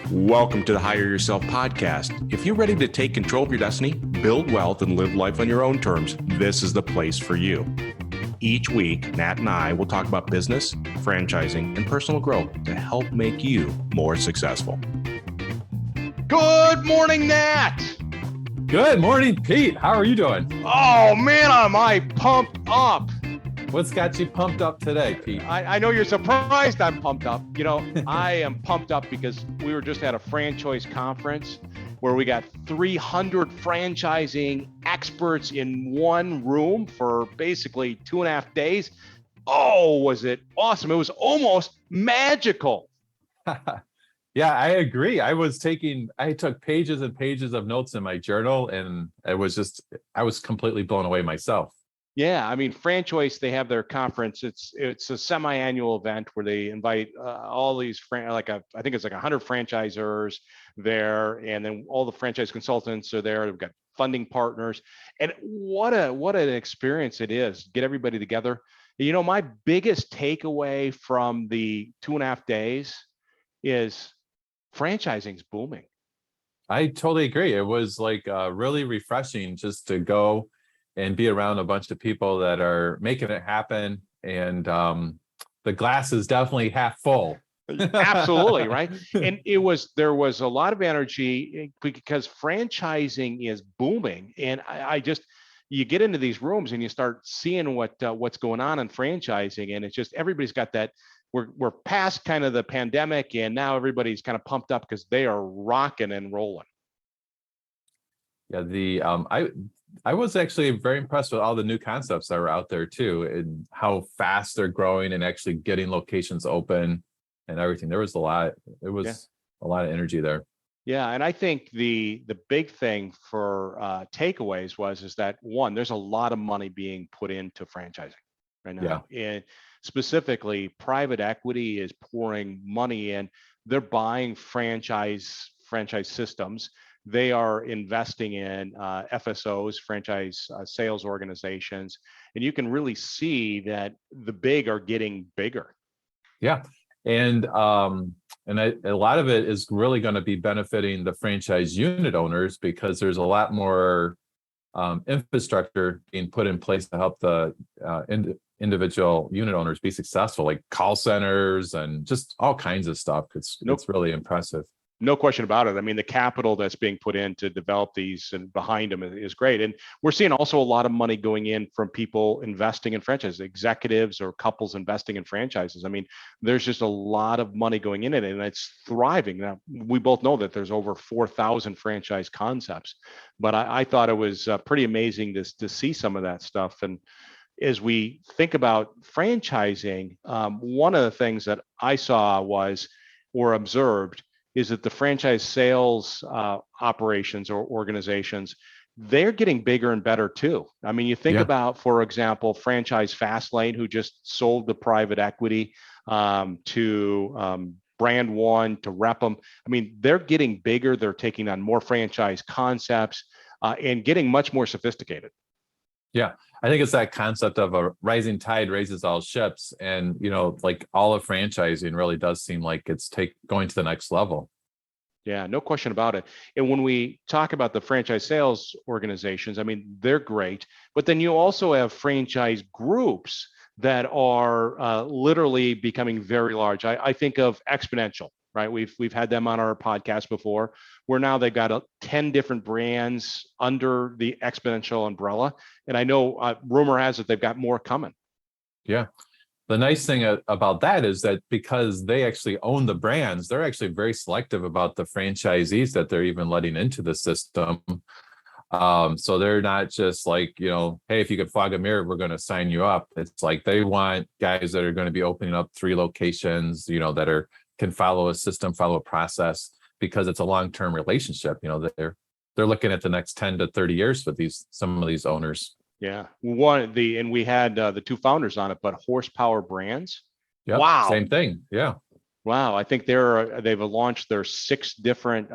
Welcome to the Hire Yourself podcast. If you're ready to take control of your destiny, build wealth, and live life on your own terms, this is the place for you. Each week, Nat and I will talk about business, franchising, and personal growth to help make you more successful. Good morning, Nat. Good morning, Pete. How are you doing? Oh, man, am I pumped up. What's got you pumped up today, Pete? I know you're surprised I'm pumped up. You know, I am pumped up because we were just at a franchise conference where we got 300 franchising experts in one room for basically 2.5 days. Oh, was it awesome? It was almost magical. Yeah, I agree. I took pages and pages of notes in my journal, and I was completely blown away myself. Yeah, I mean, Franchoice, they have their conference. It's a semi-annual event where they invite all these I think it's like 100 franchisors there, and then all the franchise consultants are there. They've got funding partners, and what an experience it is. Get everybody together. You know, my biggest takeaway from the 2.5 days is franchising's booming. I totally agree. It was like really refreshing just to go and be around a bunch of people that are making it happen. And the glass is definitely half full. Absolutely, right? And there was a lot of energy because franchising is booming. And you get into these rooms and you start seeing what's going on in franchising, and it's just everybody's got that. We're past kind of the pandemic, and now everybody's kind of pumped up because they are rocking and rolling. Yeah, I was actually very impressed with all the new concepts that were out there too, and how fast they're growing and actually getting locations open and everything. There was a lot of energy there. Yeah, and I think the big thing for takeaways is that, one, there's a lot of money being put into franchising right now. Yeah. And specifically, private equity is pouring money in. They're buying franchise systems. They are investing in FSOs, franchise sales organizations, and you can really see that the big are getting bigger. Yeah, and a lot of it is really going to be benefiting the franchise unit owners, because there's a lot more infrastructure being put in place to help the individual unit owners be successful, like call centers and just all kinds of stuff. It's really impressive. No question about it. I mean, the capital that's being put in to develop these and behind them is great. And we're seeing also a lot of money going in from people investing in franchises, executives or couples investing in franchises. I mean, there's just a lot of money going in it, and it's thriving. Now, we both know that there's over 4,000 franchise concepts, but I thought it was pretty amazing to see some of that stuff. And as we think about franchising, one of the things that I saw or observed is that the franchise sales operations or organizations, they're getting bigger and better too. I mean, you think about, for example, Franchise Fastlane, who just sold the private equity to Brand One, to Rep'em. I mean, they're getting bigger. They're taking on more franchise concepts and getting much more sophisticated. Yeah, I think it's that concept of a rising tide raises all ships. And, you know, like all of franchising really does seem like it's going to the next level. Yeah, no question about it. And when we talk about the franchise sales organizations, I mean, they're great. But then you also have franchise groups that are literally becoming very large. I think of Exponential, right? We've had them on our podcast before, where now they've got 10 different brands under the Exponential umbrella. And I know rumor has it they've got more coming. Yeah. The nice thing about that is that because they actually own the brands, they're actually very selective about the franchisees that they're even letting into the system. So they're not just like, you know, hey, if you could fog a mirror, we're going to sign you up. It's like they want guys that are going to be opening up 3 locations, you know, that can follow a system, follow a process, because it's a long-term relationship. You know, they're looking at the next 10 to 30 years for some of these owners. Yeah. And we had the 2 founders on it, but Horsepower Brands. Yeah. Wow. Same thing. Yeah. Wow, I think they've launched their 6 different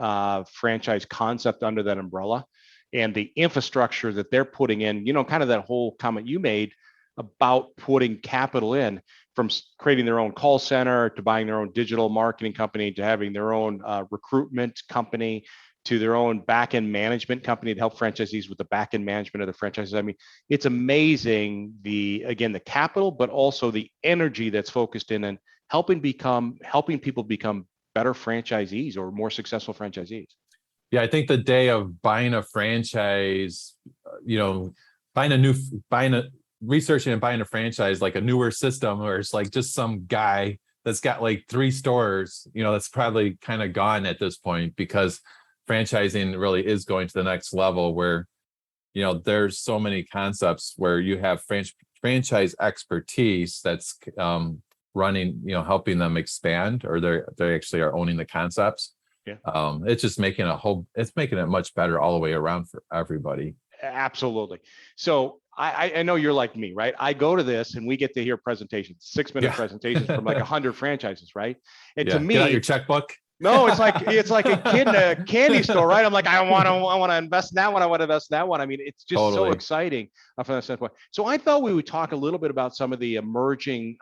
franchise concept under that umbrella, and the infrastructure that they're putting in. Kind of that whole comment you made about putting capital in, from creating their own call center to buying their own digital marketing company to having their own recruitment company to their own back-end management company to help franchisees with the back-end management of the franchises. I mean, it's amazing the capital, but also the energy that's focused in and helping people become better franchisees or more successful franchisees. Yeah, I think the day of buying a franchise, researching and buying a franchise, like a newer system, where it's like just some guy that's got like 3 stores, that's probably kind of gone at this point, because franchising really is going to the next level where, there's so many concepts where you have franchise expertise that's running, helping them expand, or they actually are owning the concepts. Yeah. It's just making it much better all the way around for everybody. Absolutely. So I know you're like me, right? I go to this and we get to hear presentations, 6-minute presentations from like 100 franchises, right? And to me, get out your checkbook. No, it's like a kid in a candy store, right? I'm like, I want to invest in that one. I want to invest in that one. I mean, it's just so exciting from that standpoint. So I thought we would talk a little bit about some of the emerging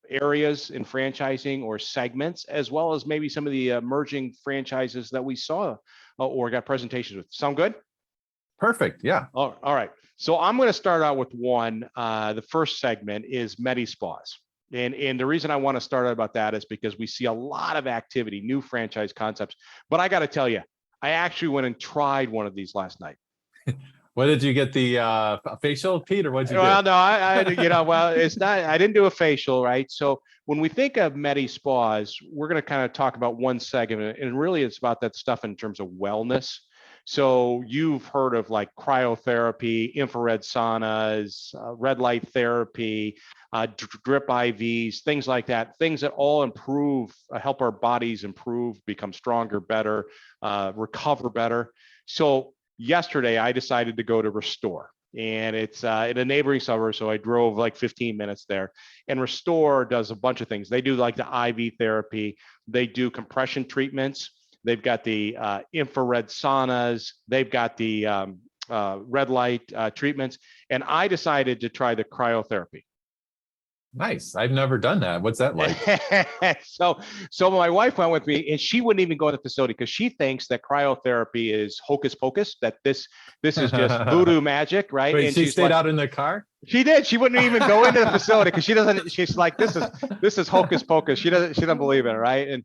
areas in franchising or segments, as well as maybe some of the emerging franchises that we saw or got presentations with. Sound good? Perfect. Yeah. All right. So I'm going to start out with one. The first segment is Medi-Spas. And the reason I want to start out about that is because we see a lot of activity, new franchise concepts. But I got to tell you, I actually went and tried one of these last night. What did you get, the facial, Pete, or what did you do? Well, no, it's not. I didn't do a facial, right? So when we think of Medi-Spas, we're going to kind of talk about one segment, and really it's about that stuff in terms of wellness. So you've heard of like cryotherapy, infrared saunas, red light therapy, drip IVs, things like that, things that all improve, help our bodies improve, become stronger, better, recover better. So yesterday I decided to go to Restore, and it's in a neighboring suburb. So I drove like 15 minutes there, and Restore does a bunch of things. They do like the IV therapy. They do compression treatments. They've got the infrared saunas. They've got the red light treatments. And I decided to try the cryotherapy. Nice. I've never done that. What's that like? So my wife went with me, and she wouldn't even go to the facility because she thinks that cryotherapy is hocus pocus, that this is just voodoo magic, right? Wait, and she stayed out in the car? She did. She wouldn't even go into the facility because she's like, this is hocus pocus. She doesn't believe it, right? And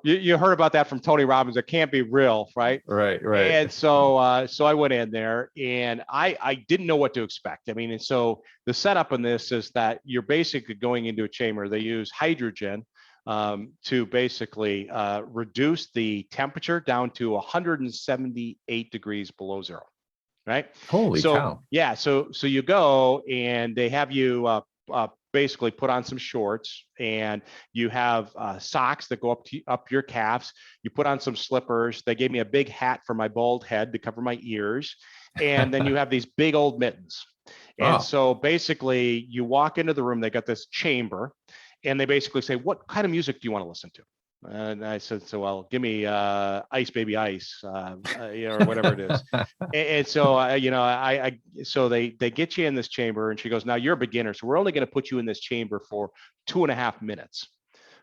you heard about that from Tony Robbins. It can't be real, right? Right. And so I went in there, and I didn't know what to expect. I mean, and so the setup in this is that you're basically going into a chamber. They use hydrogen to basically reduce the temperature down to 178 degrees below zero, right? Holy cow. Yeah. So you go, and they have you basically put on some shorts, and you have socks that go up your calves. You put on some slippers. They gave me a big hat for my bald head to cover my ears. And then you have these big old mittens. And so basically you walk into the room, they got this chamber, and they basically say, what kind of music do you want to listen to? And I said, so, well, give me Ice Baby Ice, or whatever it is. And so, so they get you in this chamber, and she goes, now you're a beginner, so we're only going to put you in this chamber for 2.5 minutes,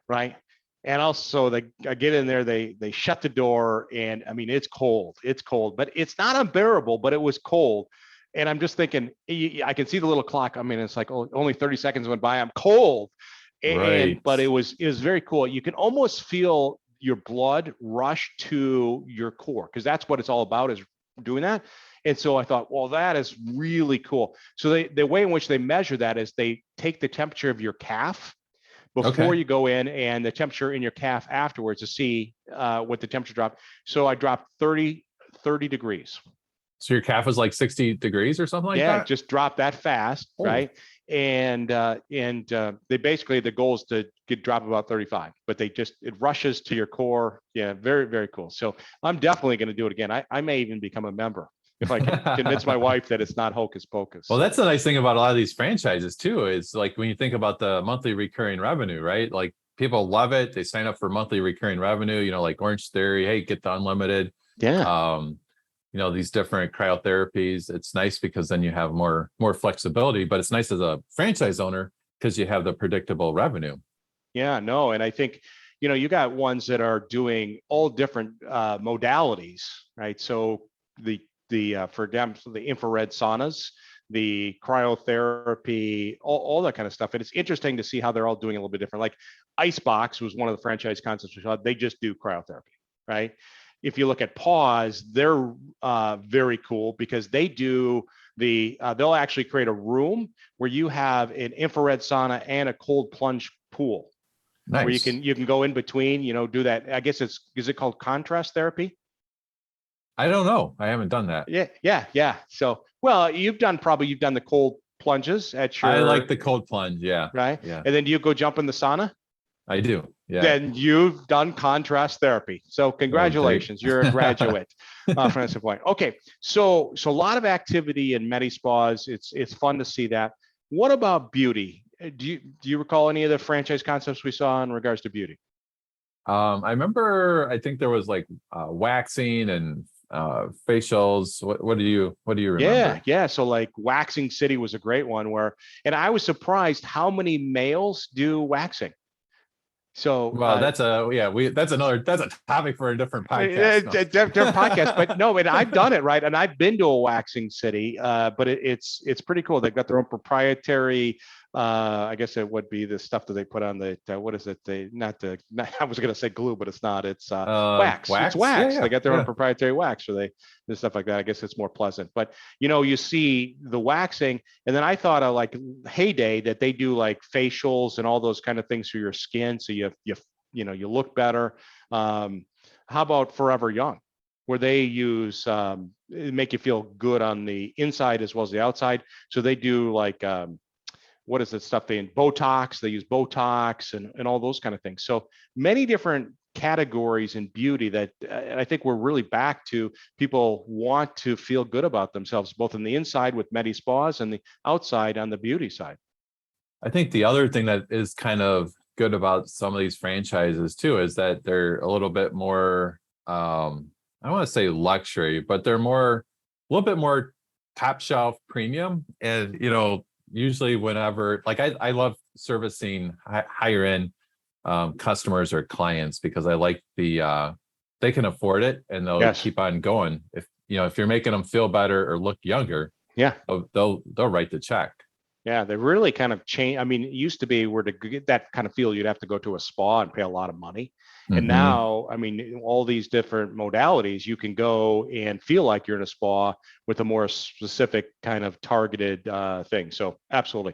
right? And also I get in there, they shut the door, and I mean, it's cold, but it's not unbearable, but it was cold. And I'm just thinking, I can see the little clock. I mean, it's like, only 30 seconds went by. I'm cold. But it was very cool. You can almost feel your blood rush to your core, because that's what it's all about, is doing that. And so I thought, well, that is really cool. So the way in which they measure that is they take the temperature of your calf before you go in, and the temperature in your calf afterwards to see what the temperature dropped. So I dropped 30 degrees. So your calf was like 60 degrees or something like that? Yeah, just dropped that fast, right? And they basically, the goal is to drop about 35, but it rushes to your core. Yeah, very, very cool. So I'm definitely going to do it again. I may even become a member if I can convince my wife that it's not hocus pocus. Well, that's the nice thing about a lot of these franchises too, is like when you think about the monthly recurring revenue, right? Like people love it. They sign up for monthly recurring revenue, like Orange Theory, hey, get the unlimited, Yeah. these different cryotherapies. It's nice because then you have more flexibility, but it's nice as a franchise owner because you have the predictable revenue. Yeah, no, and I think, you got ones that are doing all different modalities, right? So for example, the infrared saunas, the cryotherapy, all that kind of stuff. And it's interesting to see how they're all doing a little bit different. Like Icebox was one of the franchise concepts we saw. They just do cryotherapy, right? If you look at Pause, they're very cool because they do they'll actually create a room where you have an infrared sauna and a cold plunge pool. Nice. Where you can go in between, do that. I guess is it called contrast therapy? I don't know. I haven't done that. Yeah. So, well, you've done the cold plunges at your. I like the cold plunge. Yeah. Right. Yeah. And then do you go jump in the sauna? I do. Yeah. Then you've done contrast therapy. So congratulations, you're a graduate from this point. Okay. So a lot of activity in Medi Spas. It's fun to see that. What about beauty? Do you recall any of the franchise concepts we saw in regards to beauty? I remember, I think there was like waxing and facials. What do you remember? Yeah. So like Waxing City was a great one and I was surprised how many males do waxing. So well, that's a topic for a different podcast. Different podcast, but no, and I've done it, right? And I've been to a Waxing City, but it's pretty cool. They've got their own proprietary. I guess it would be the stuff that they put on the what is it? I was going to say glue, but it's not. It's wax. It's wax. Yeah. They got their own proprietary wax, so and stuff like that. I guess it's more pleasant. But you see the waxing, and then I thought of like Heyday that they do like facials and all those kind of things for your skin, so you look better. How about Forever Young, where they use make you feel good on the inside as well as the outside? So they do like what is the stuff they use Botox and all those kind of things. So many different categories in beauty that I think we're really back to. People want to feel good about themselves, both on the inside with Medi Spas and the outside on the beauty side. I think the other thing that is kind of good about some of these franchises too is that they're a little bit more I don't want to say luxury, but they're a little bit more top shelf premium. And usually whenever, like I love servicing higher end customers or clients because I like they can afford it and they'll keep on going. If you're making them feel better or look younger, they'll write the check. Yeah, they really kind of changed. I mean, it used to be where to get that kind of feel, you'd have to go to a spa and pay a lot of money. Mm-hmm. And now, I mean, all these different modalities, you can go and feel like you're in a spa with a more specific kind of targeted thing. So absolutely.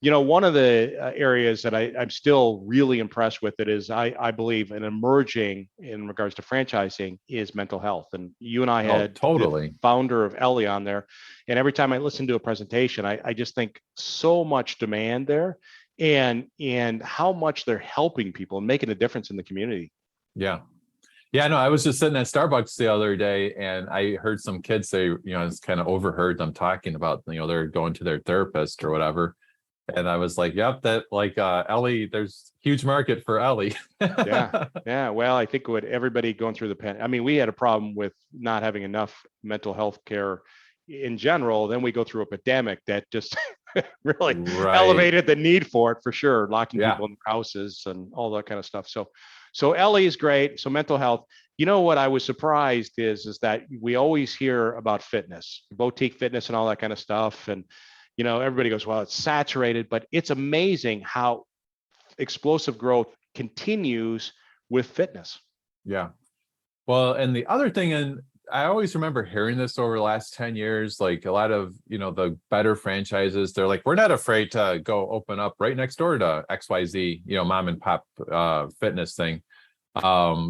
One of the areas that I'm still really impressed with it is I believe an emerging in regards to franchising is mental health. And you and I had the founder of Ellie on there. And every time I listen to a presentation, I just think so much demand there and how much they're helping people and making a difference in the community. Yeah. Yeah, no, I was just sitting at Starbucks the other day and I heard some kids say, it's kind of overheard them talking about, they're going to their therapist or whatever. And I was like, yep, that like Ellie, there's huge market for Ellie. Yeah. Well, I think with everybody going through we had a problem with not having enough mental health care in general. Then we go through a pandemic that just really elevated the need for it for sure, locking people in their houses and all that kind of stuff. So Ellie is great. So mental health. What I was surprised is that we always hear about fitness, boutique fitness and all that kind of stuff. And everybody goes, well, it's saturated, but it's amazing how explosive growth continues with fitness. Yeah. Well, and the other thing, and I always remember hearing this over the last 10 years, like a lot of, the better franchises, they're like, we're not afraid to go open up right next door to XYZ, mom and pop fitness thing.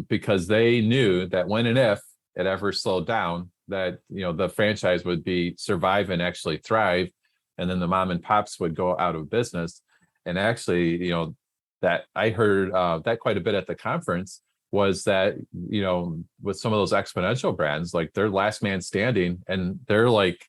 Because they knew that when and if it ever slowed down, that, the franchise would survive and actually thrive. And then the mom and pops would go out of business. And actually, that I heard that quite a bit at the conference was that, with some of those exponential brands, like they're last man standing and they're like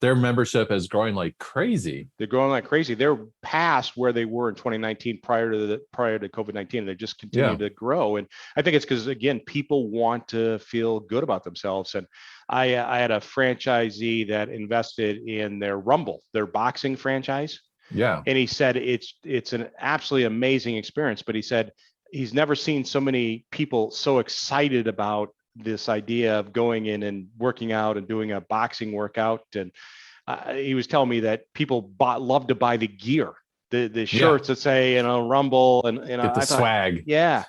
their membership is growing like crazy. They're growing like crazy. They're past where they were in 2019 prior to COVID-19. They just continue to grow. And I think it's because, again, people want to feel good about themselves. And I had a franchisee that invested in their Rumble, their boxing franchise. Yeah. And he said it's an absolutely amazing experience. But he said he's never seen so many people so excited about this idea of going in and working out and doing a boxing workout. And he was telling me that people love to buy the gear, the shirts that say, Rumble, and get the swag. Yeah.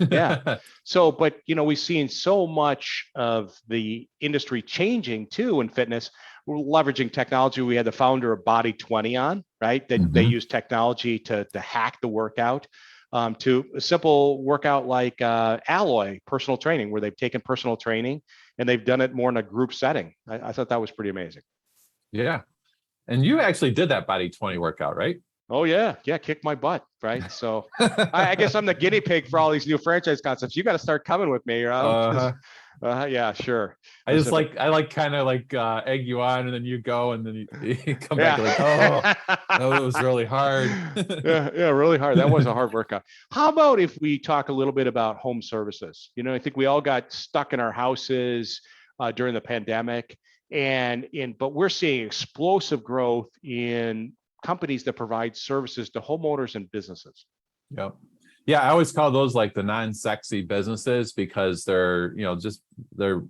So, but we've seen so much of the industry changing too in fitness. We're leveraging technology. We had the founder of Body 20 on, right? That they use technology to hack the workout. To a simple workout like Alloy personal training, where they've taken personal training and they've done it more in a group setting. I thought that was pretty amazing. Yeah. And you actually did that Body 20 workout, right? Oh, yeah. Kick my butt, right? So I guess I'm the guinea pig for all these new franchise concepts. You got to start coming with me. Yeah, sure. I like kind of like egg you on, and then you go, and then you come back like, oh, it was really hard. yeah, really hard. That was a hard workout. How about if we talk a little bit about home services? I think we all got stuck in our houses during the pandemic, but we're seeing explosive growth in companies that provide services to homeowners and businesses. Yep. Yeah, I always call those like the non-sexy businesses, because they're they're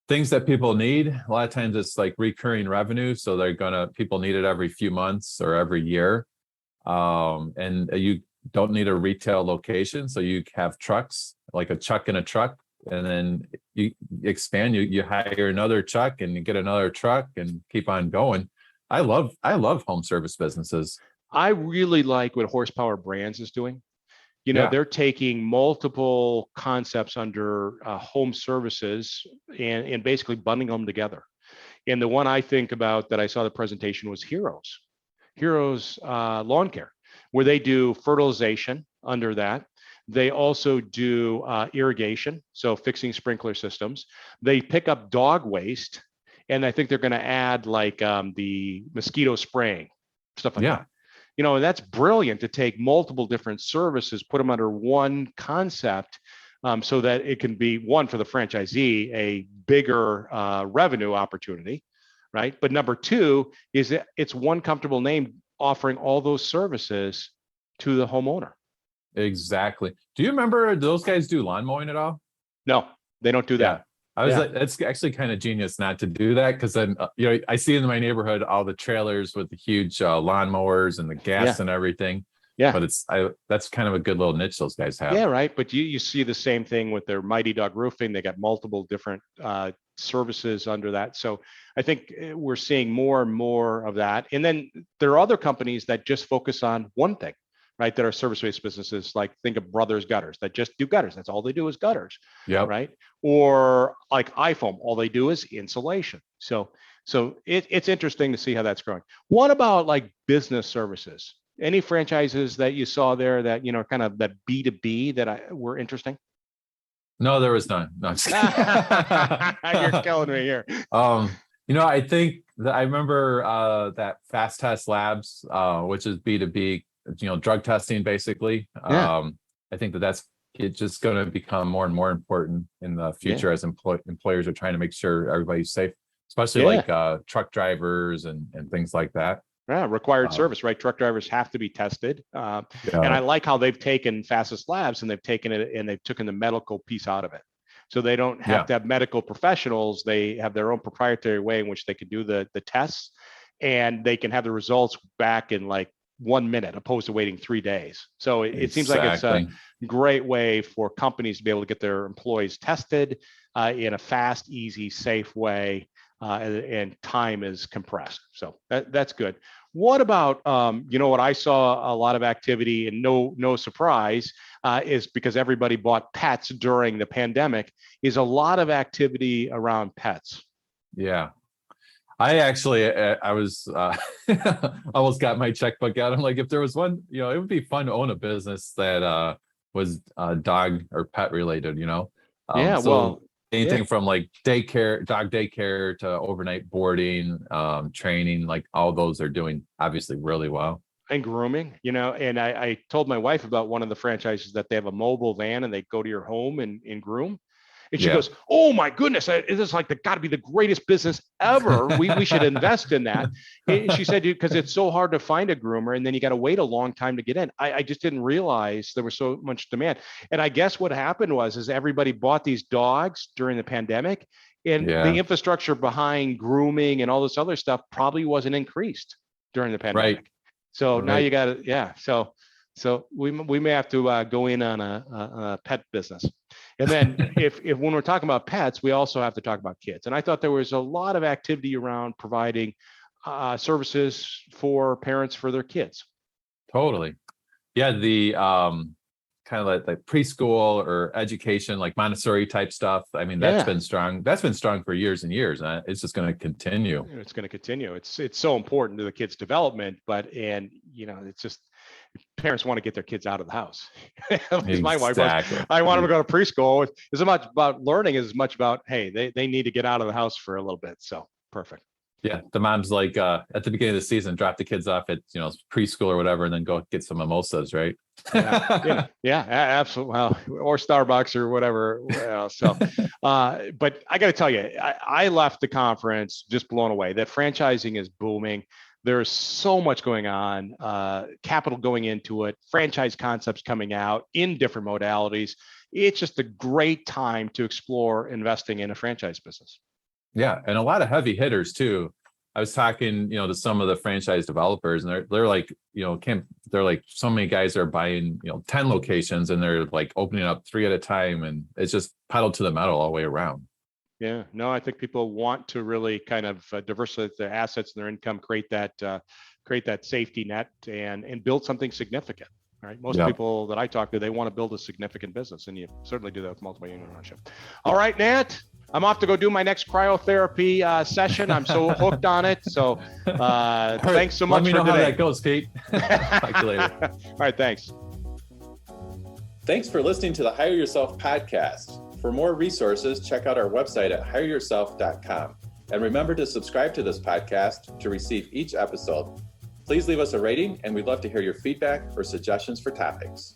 things that people need. A lot of times it's like recurring revenue, so people need it every few months or every year, and you don't need a retail location, so you have trucks, like a chuck in a truck, and then you expand. You hire another chuck, and you get another truck, and keep on going. I love home service businesses. I really like what Horsepower Brands is doing. They're taking multiple concepts under home services and basically bundling them together. And the one I think about that I saw the presentation was Heroes Lawn Care, where they do fertilization under that. They also do irrigation, so fixing sprinkler systems. They pick up dog waste, and I think they're going to add like the mosquito spraying, stuff like that. And that's brilliant to take multiple different services, put them under one concept, so that it can be, one, for the franchisee, a bigger revenue opportunity, right? But number two is that it's one comfortable name offering all those services to the homeowner. Exactly. Do you remember those guys do lawn mowing at all? No, they don't do that. I was like, it's actually kind of genius not to do that, because then I see in my neighborhood all the trailers with the huge lawn mowers and the gas and everything. Yeah, but that's kind of a good little niche those guys have. Yeah, right. But you see the same thing with their Mighty Dog Roofing. They got multiple different services under that. So I think we're seeing more and more of that. And then there are other companies that just focus on one thing, right? That are service-based businesses, like think of Brothers Gutters, that just do gutters. That's all they do is gutters. Yeah. Right. Or like iFoam, all they do is insulation. So it's interesting to see how that's growing. What about like business services? Any franchises that you saw there that, kind of that B2B that were interesting? No, there was none. No, you're killing me here. I think that I remember that Fast Test Labs, which is B2B, drug testing, basically. I think that's just going to become more and more important in the future as employers are trying to make sure everybody's safe, especially like truck drivers and things like that. Yeah, required service, right? Truck drivers have to be tested. And I like how they've taken Fastest Labs and they've taken it and they've taken the medical piece out of it. So they don't have to have medical professionals. They have their own proprietary way in which they can do the tests, and they can have the results back in like 1 minute opposed to waiting 3 days. So it seems like it's a great way for companies to be able to get their employees tested in a fast, easy, safe way, and time is compressed. So that's good. What about, what I saw a lot of activity, and no surprise, is because everybody bought pets during the pandemic, is a lot of activity around pets. Yeah. I actually, I was almost got my checkbook out. I'm like, if there was one, it would be fun to own a business that was dog or pet related, Well, anything from like daycare, dog daycare to overnight boarding, training, like all those are doing obviously really well. And grooming, and I told my wife about one of the franchises that they have a mobile van and they go to your home and groom. And she Yeah. goes, "Oh my goodness, this is like got to be the greatest business ever. We should invest in that." And she said, "Because it's so hard to find a groomer, and then you got to wait a long time to get in." I just didn't realize there was so much demand. And I guess what happened is everybody bought these dogs during the pandemic, and the infrastructure behind grooming and all this other stuff probably wasn't increased during the pandemic. Right. So now you got to, yeah. So we may have to go in on a pet business. And then if when we're talking about pets, we also have to talk about kids. And I thought there was a lot of activity around providing services for parents for their kids. Totally. Yeah. The kind of like preschool or education, like Montessori type stuff. I mean, that's been strong. That's been strong for years and years. And it's just going to continue. It's going to continue. It's so important to the kids' development, it's just parents want to get their kids out of the house. Exactly. My wife was, I want them to go to preschool. It's as much about learning as much about, hey, they need to get out of the house for a little bit. So perfect. Yeah. The mom's like, at the beginning of the season, drop the kids off at, preschool or whatever, and then go get some mimosas, right? Yeah, absolutely. Well, or Starbucks or whatever. But I got to tell you, I left the conference just blown away that franchising is booming. There's so much going on, capital going into it, franchise concepts coming out in different modalities. It's just a great time to explore investing in a franchise business. Yeah, and a lot of heavy hitters too. I was talking, to some of the franchise developers, and they're like, they're like, so many guys are buying, 10 locations, and they're like opening up 3 at a time, and it's just pedal to the metal all the way around. Yeah, no, I think people want to really kind of diversify their assets and their income, create that safety net, and build something significant. Right. Most people that I talk to, they want to build a significant business, and you certainly do that with multiple unit ownership. All right, Nat, I'm off to go do my next cryotherapy session. I'm so hooked on it. So thanks so much for today. Let me know how that goes, Pete. Talk to you later. All right, thanks. Thanks for listening to the Hire Yourself podcast. For more resources, check out our website at hireyourself.com. And remember to subscribe to this podcast to receive each episode. Please leave us a rating, and we'd love to hear your feedback or suggestions for topics.